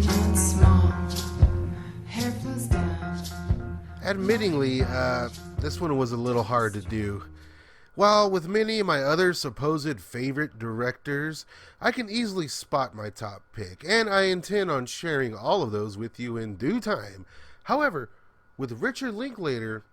not small. Hair flows down. Admittingly, this one was a little hard to do. While with many of my other supposed favorite directors, I can easily spot my top pick, and I intend on sharing all of those with you in due time. However, with Richard Linklater,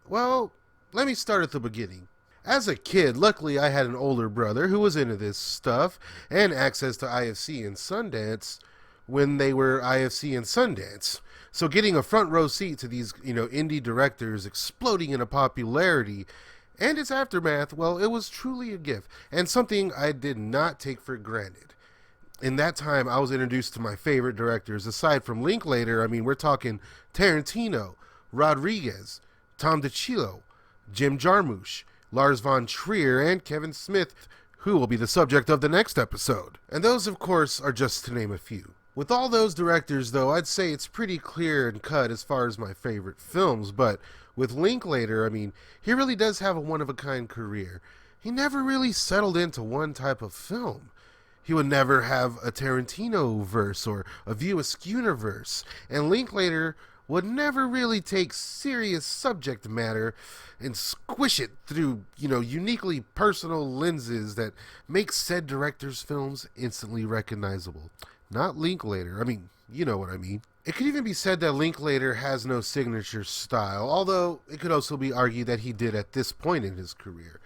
well, let me start at the beginning. As a kid, luckily I had an older brother who was into this stuff and access to IFC and Sundance when they were IFC and Sundance. So getting a front row seat to these, indie directors exploding into popularity and its aftermath, well, it was truly a gift and something I did not take for granted. In that time, I was introduced to my favorite directors. Aside from Linklater, we're talking Tarantino, Rodriguez, Tom DeCillo, Jim Jarmusch, Lars von Trier, and Kevin Smith, who will be the subject of the next episode. And those, of course, are just to name a few. With all those directors, though, I'd say it's pretty clear and cut as far as my favorite films, but with Linklater, he really does have a one-of-a-kind career. He never really settled into one type of film. He would never have a Tarantino verse or a View Askew verse, and Linklater would never really take serious subject matter and squish it through, uniquely personal lenses that make said director's films instantly recognizable. Not Linklater. You know what I mean. It could even be said that Linklater has no signature style, although it could also be argued that he did at this point in his career.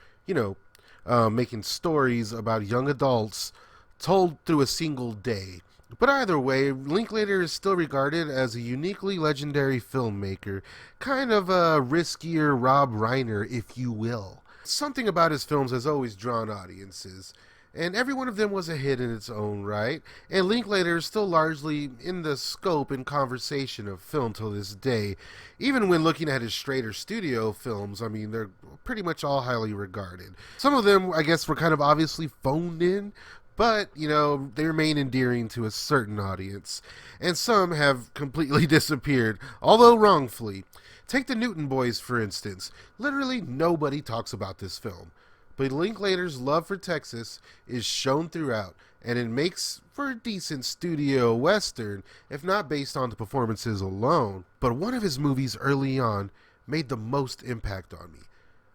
Making stories about young adults told through a single day. But either way, Linklater is still regarded as a uniquely legendary filmmaker, kind of a riskier Rob Reiner, if you will. Something about his films has always drawn audiences, and every one of them was a hit in its own right, and Linklater is still largely in the scope and conversation of film till this day. Even when looking at his straighter studio films, they're pretty much all highly regarded. Some of them, I guess, were kind of obviously phoned in, but, they remain endearing to a certain audience. And some have completely disappeared, although wrongfully. Take the Newton Boys, for instance. Literally nobody talks about this film. But Linklater's love for Texas is shown throughout, and it makes for a decent studio western, if not based on the performances alone. But one of his movies early on made the most impact on me.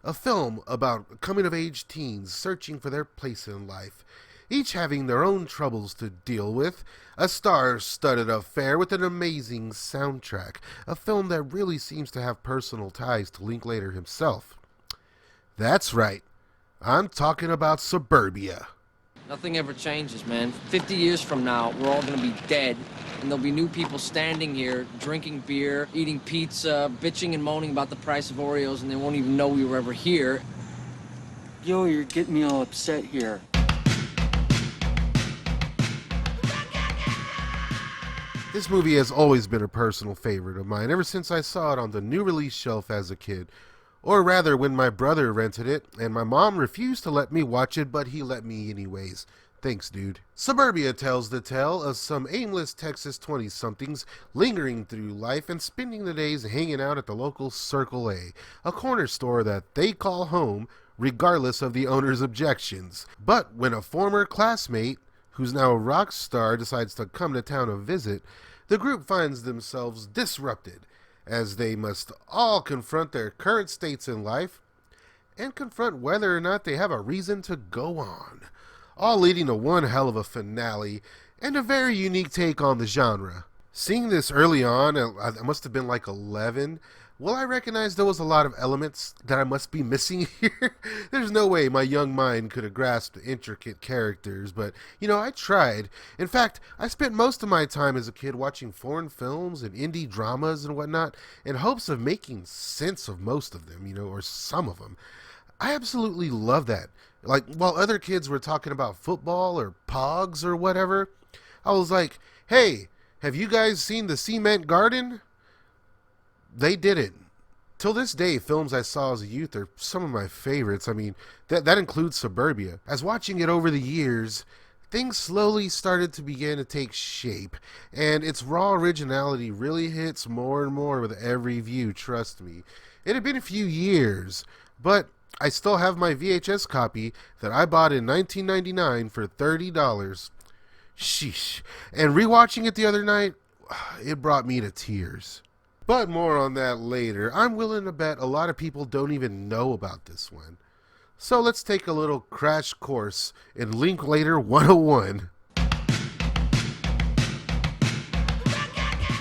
A film about coming-of-age teens searching for their place in life, each having their own troubles to deal with, a star-studded affair with an amazing soundtrack, a film that really seems to have personal ties to Linklater himself. That's right, I'm talking about SubUrbia. Nothing ever changes, man. 50 years from now, we're all gonna be dead, and there'll be new people standing here, drinking beer, eating pizza, bitching and moaning about the price of Oreos, and they won't even know we were ever here. Yo, you're getting me all upset here. This movie has always been a personal favorite of mine, ever since I saw it on the new release shelf as a kid. Or rather, when my brother rented it, and my mom refused to let me watch it, but he let me anyways. Thanks, dude. SubUrbia tells the tale of some aimless Texas 20-somethings lingering through life and spending the days hanging out at the local Circle a corner store that they call home, regardless of the owner's objections. But when a former classmate, who's now a rock star, decides to come to town to visit, the group finds themselves disrupted, as they must all confront their current states in life and confront whether or not they have a reason to go on, all leading to one hell of a finale and a very unique take on the genre. Seeing this early on, I must have been like 11, well, I recognized there was a lot of elements that I must be missing here. There's no way my young mind could have grasped the intricate characters, but, I tried. In fact, I spent most of my time as a kid watching foreign films and indie dramas and whatnot in hopes of making sense of most of them, or some of them. I absolutely love that. Like, while other kids were talking about football or pogs or whatever, I was like, hey, have you guys seen The Cement Garden? They didn't. Till this day, films I saw as a youth are some of my favorites. That includes SubUrbia. As watching it over the years, things slowly started to begin to take shape, and its raw originality really hits more and more with every view, trust me. It had been a few years, but I still have my VHS copy that I bought in 1999 for $30. Sheesh. And rewatching it the other night, it brought me to tears. But more on that later. I'm willing to bet a lot of people don't even know about this one. So let's take a little crash course in Linklater 101.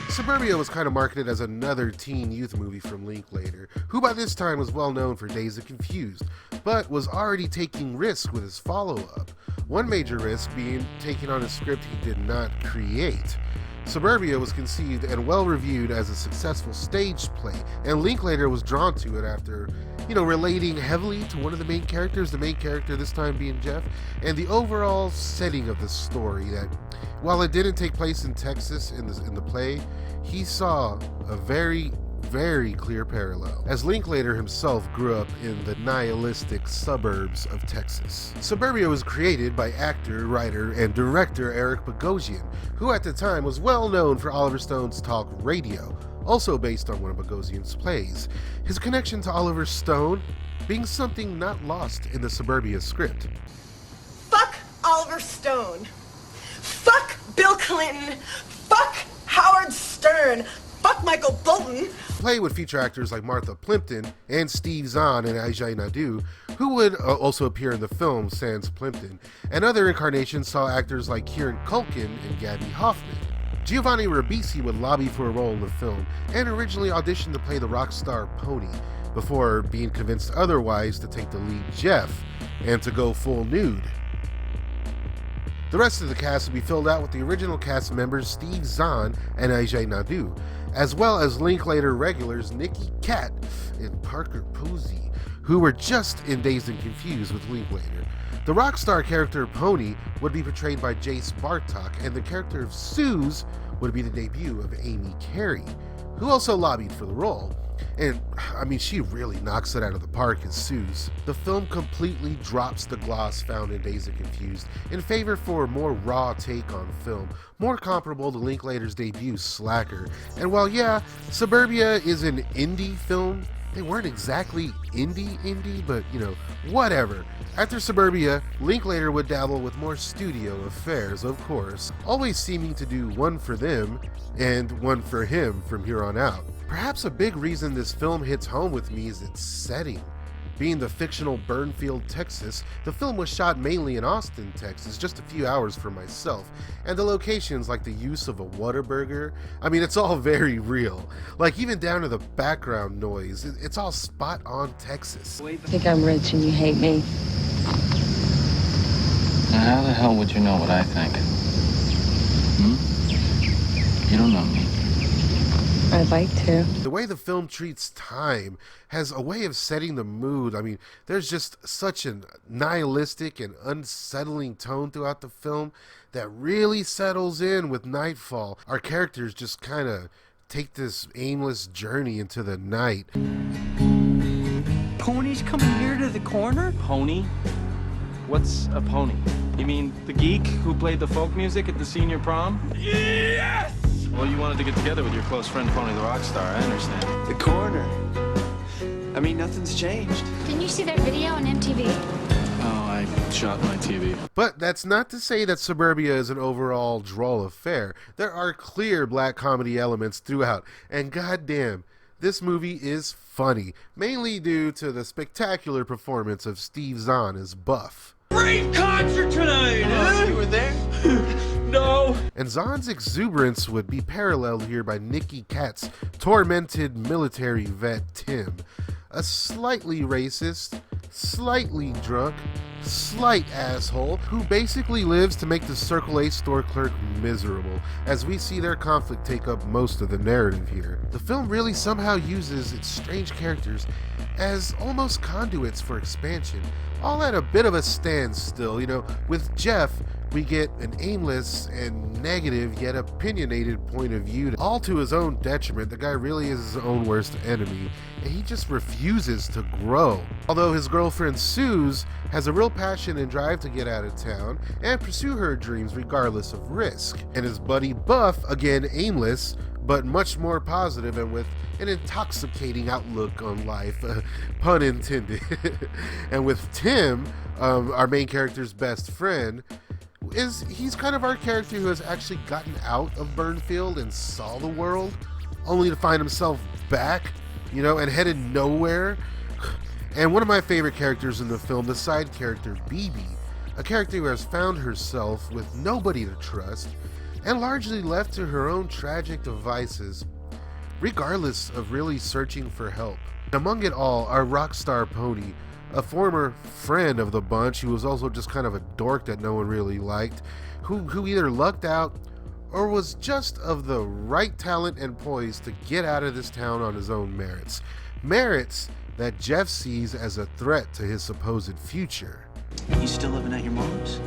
SubUrbia was kind of marketed as another teen youth movie from Linklater, who by this time was well known for Dazed and Confused, but was already taking risks with his follow-up. One major risk being taking on a script he did not create. SubUrbia was conceived and well reviewed as a successful stage play, and Linklater was drawn to it after, relating heavily to one of the main characters, the main character this time being Jeff, and the overall setting of the story that, while it didn't take place in Texas in the play, he saw a very, very clear parallel, as Linklater himself grew up in the nihilistic suburbs of Texas. SubUrbia was created by actor, writer, and director Eric Bogosian, who at the time was well known for Oliver Stone's talk radio, also based on one of Bogosian's plays. His connection to Oliver Stone being something not lost in the SubUrbia script. Fuck Oliver Stone. Fuck Bill Clinton. Fuck Howard Stern. Fuck Michael Bolton. The play would feature actors like Martha Plimpton and Steve Zahn and Ajay Naidu, who would also appear in the film sans Plimpton, and other incarnations saw actors like Kieran Culkin and Gabby Hoffman. Giovanni Ribisi would lobby for a role in the film and originally auditioned to play the rock star Pony, before being convinced otherwise to take the lead Jeff and to go full nude. The rest of the cast would be filled out with the original cast members Steve Zahn and Ajay Naidu, as well as Linklater regulars Nicky Katt and Parker Posey, who were just in Dazed and Confused with Linklater. The rock star character Pony would be portrayed by Jace Bartok, and the character of Suze would be the debut of Amy Carey, who also lobbied for the role. And, she really knocks it out of the park as Suze. The film completely drops the gloss found in Dazed and Confused in favor for a more raw take on film, more comparable to Linklater's debut Slacker. And while SubUrbia is an indie film, they weren't exactly indie, but whatever. After SubUrbia, Linklater would dabble with more studio affairs, of course, always seeming to do one for them and one for him from here on out. Perhaps a big reason this film hits home with me is its setting. Being the fictional Burnfield, Texas, the film was shot mainly in Austin, Texas, just a few hours from myself, and the locations like the use of a Whataburger, it's all very real. Like even down to the background noise, it's all spot on Texas. I think I'm rich and you hate me. Now how the hell would you know what I think? You don't know me. I'd like to. The way the film treats time has a way of setting the mood. There's just such a nihilistic and unsettling tone throughout the film that really settles in with nightfall. Our characters just kind of take this aimless journey into the night. Pony's coming here to the corner? Pony? What's a pony? You mean the geek who played the folk music at the senior prom? Yes! Well, you wanted to get together with your close friend Pony the Rockstar, I understand. The corner. Nothing's changed. Didn't you see their video on MTV? Oh, I shot my TV. But that's not to say that SubUrbia is an overall droll affair. There are clear black comedy elements throughout, and goddamn, this movie is funny, mainly due to the spectacular performance of Steve Zahn as Buff. Great concert tonight! Oh, you were there? No! And Zahn's exuberance would be paralleled here by Nicky Katt's tormented military vet Tim, a slightly racist, slightly drunk, slight asshole who basically lives to make the Circle A store clerk miserable, as we see their conflict take up most of the narrative here. The film really somehow uses its strange characters as almost conduits for expansion, all at a bit of a standstill. With Jeff, we get an aimless and negative yet opinionated point of view, all to his own detriment. The guy really is his own worst enemy, and he just refuses to grow. Although his girlfriend Suze has a real passion and drive to get out of town and pursue her dreams regardless of risk. And his buddy Buff, again aimless, but much more positive and with an intoxicating outlook on life, pun intended. And with Tim, our main character's best friend, is he's kind of our character who has actually gotten out of Burnfield and saw the world, only to find himself back, and headed nowhere. And one of my favorite characters in the film, the side character, BB, a character who has found herself with nobody to trust, and largely left to her own tragic devices, regardless of really searching for help. Among it all, our rock star pony, a former friend of the bunch who was also just kind of a dork that no one really liked, who either lucked out or was just of the right talent and poise to get out of this town on his own merits. Merits that Jeff sees as a threat to his supposed future. You still living at your mom's?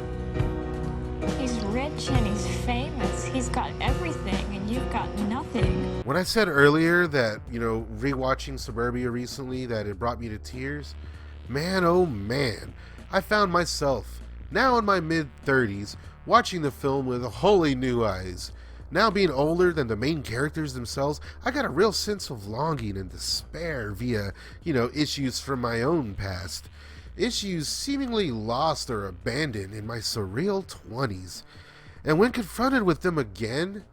He's rich and he's famous. He's got everything and you've got nothing. When I said earlier that, rewatching Suburbia recently, that it brought me to tears, man, oh man, I found myself, now in my mid-30s, watching the film with wholly new eyes. Now being older than the main characters themselves, I got a real sense of longing and despair via, issues from my own past. Issues seemingly lost or abandoned in my surreal 20s. And when confronted with them again,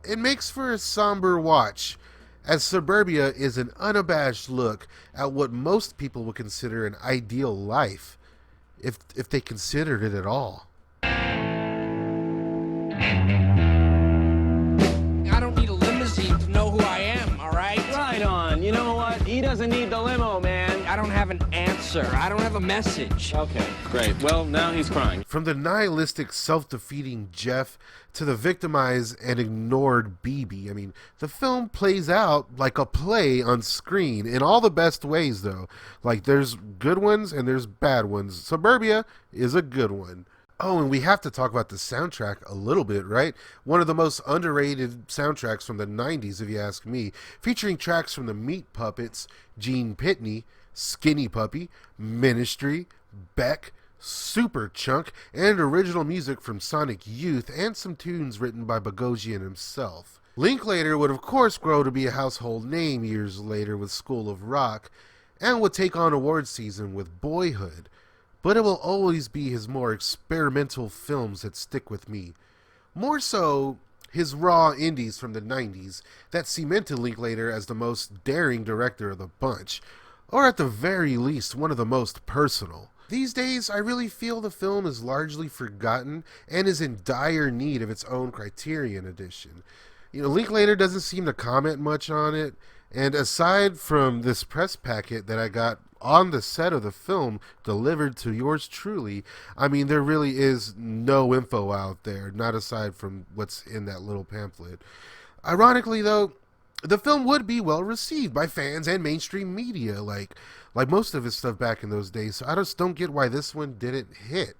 it makes for a somber watch, as Suburbia is an unabashed look at what most people would consider an ideal life, if they considered it at all. I don't need a limousine to know who I am, all right? Right on. You know what? He doesn't need the limo, man. I don't have an answer. I don't have a message. Okay, great. Well, now he's crying. From the nihilistic, self-defeating Jeff to the victimized and ignored BB, the film plays out like a play on screen in all the best ways, though. Like, there's good ones and there's bad ones. Suburbia is a good one. Oh, and we have to talk about the soundtrack a little bit, right? One of the most underrated soundtracks from the 90s, if you ask me, featuring tracks from the Meat Puppets, Gene Pitney, Skinny Puppy, Ministry, Beck, Superchunk, and original music from Sonic Youth, and some tunes written by Bogosian himself. Linklater would of course grow to be a household name years later with School of Rock, and would take on award season with Boyhood. But it will always be his more experimental films that stick with me. More so, his raw indies from the 90s that cemented Linklater as the most daring director of the bunch, or at the very least, one of the most personal. These days, I really feel the film is largely forgotten and is in dire need of its own Criterion edition. Linklater doesn't seem to comment much on it, and aside from this press packet that I got on the set of the film delivered to yours truly, there really is no info out there, not aside from what's in that little pamphlet. Ironically, though, the film would be well received by fans and mainstream media, like most of his stuff back in those days. So I just don't get why this one didn't hit.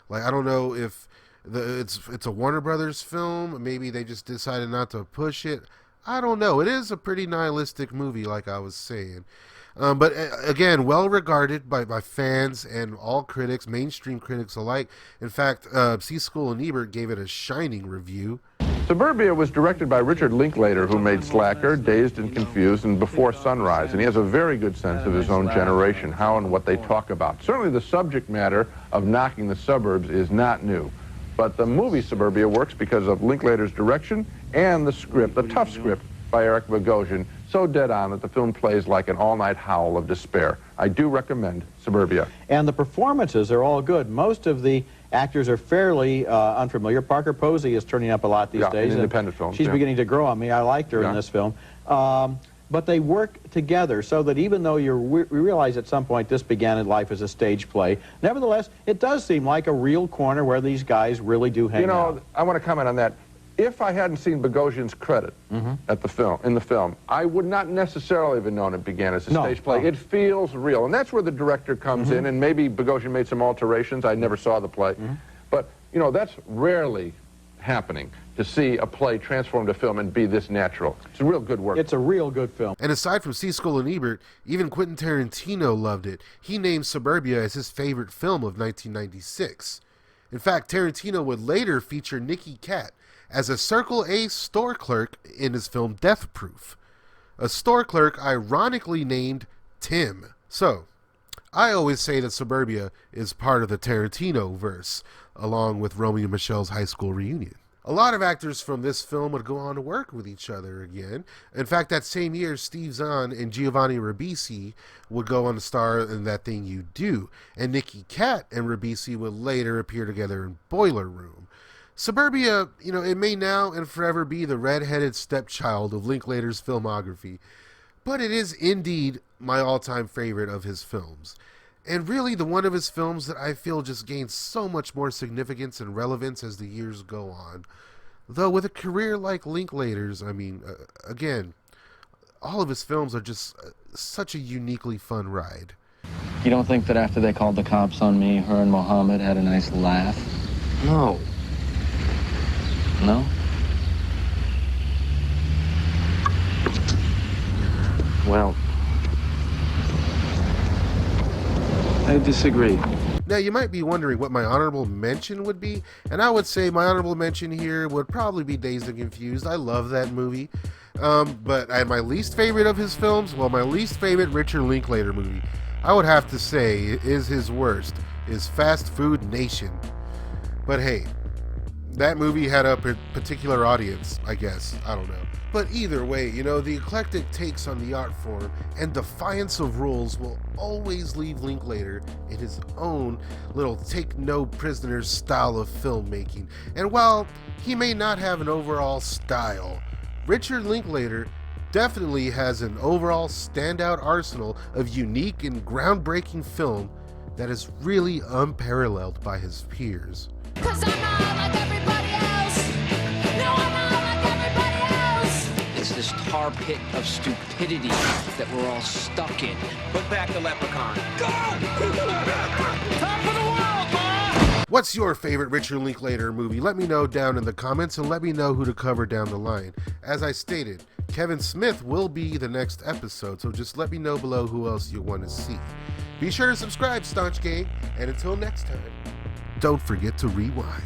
I don't know if it's a Warner Brothers film. Maybe they just decided not to push it. I don't know. It is a pretty nihilistic movie, like I was saying. But again, well regarded by fans and all critics, mainstream critics alike. In fact, C-School and Ebert gave it a shining review. Suburbia was directed by Richard Linklater, who made Slacker, Dazed and Confused, and Before Sunrise, and he has a very good sense of his own generation, how and what they talk about. Certainly the subject matter of knocking the suburbs is not new, but the movie Suburbia works because of Linklater's direction and the script, the tough script by Eric Bogosian, so dead on that the film plays like an all-night howl of despair. I do recommend Suburbia. And the performances are all good. Most of the actors are fairly unfamiliar. Parker Posey is turning up a lot these days. In independent films. She's beginning to grow on me. I liked her in this film. But they work together so that even though we realize at some point this began in life as a stage play, nevertheless, it does seem like a real corner where these guys really do hang out. I want to comment on that. If I hadn't seen Bogosian's credit at in the film, I would not necessarily have known it began as a stage play. It feels real, and that's where the director comes in, and maybe Bogosian made some alterations. I never saw the play. But, that's rarely happening, to see a play transformed to film and be this natural. It's a real good work. It's a real good film. And aside from C-School and Ebert, even Quentin Tarantino loved it. He named Suburbia as his favorite film of 1996. In fact, Tarantino would later feature Nicky Katt as a Circle A store clerk in his film Death Proof. A store clerk ironically named Tim. So, I always say that Suburbia is part of the Tarantino verse. along with Romeo and Michelle's high school reunion. A lot of actors from this film would go on to work with each other again. In fact, that same year, Steve Zahn and Giovanni Ribisi would go on to star in That Thing You Do, and Nicky Katt and Ribisi would later appear together in Boiler Room. SubUrbia, it may now and forever be the red-headed stepchild of Linklater's filmography, but it is indeed my all-time favorite of his films. And really the one of his films that I feel just gains so much more significance and relevance as the years go on. Though with a career like Linklater's, again, all of his films are just such a uniquely fun ride. You don't think that after they called the cops on me, her and Mohammed had a nice laugh? No. No? Well, I disagree. Now, you might be wondering what my honorable mention would be, and I would say my honorable mention here would probably be Dazed and Confused. I love that movie. But my least favorite of his films, well, my least favorite Richard Linklater movie, I would have to say is his worst, is Fast Food Nation. But hey, that movie had a particular audience, I guess. I don't know. But either way, the eclectic takes on the art form and defiance of rules will always leave Linklater in his own little take no prisoners style of filmmaking. And while he may not have an overall style, Richard Linklater definitely has an overall standout arsenal of unique and groundbreaking film that is really unparalleled by his peers. 'Cause I'm not like everybody else. No, I'm not like everybody else. It's this tar pit of stupidity that we're all stuck in. Put back the leprechaun. Go! Top of the world, Ma! What's your favorite Richard Linklater movie? Let me know down in the comments and let me know who to cover down the line. As I stated, Kevin Smith will be the next episode, so just let me know below who else you want to see. Be sure to subscribe, Staunch Gang, and until next time, don't forget to rewind.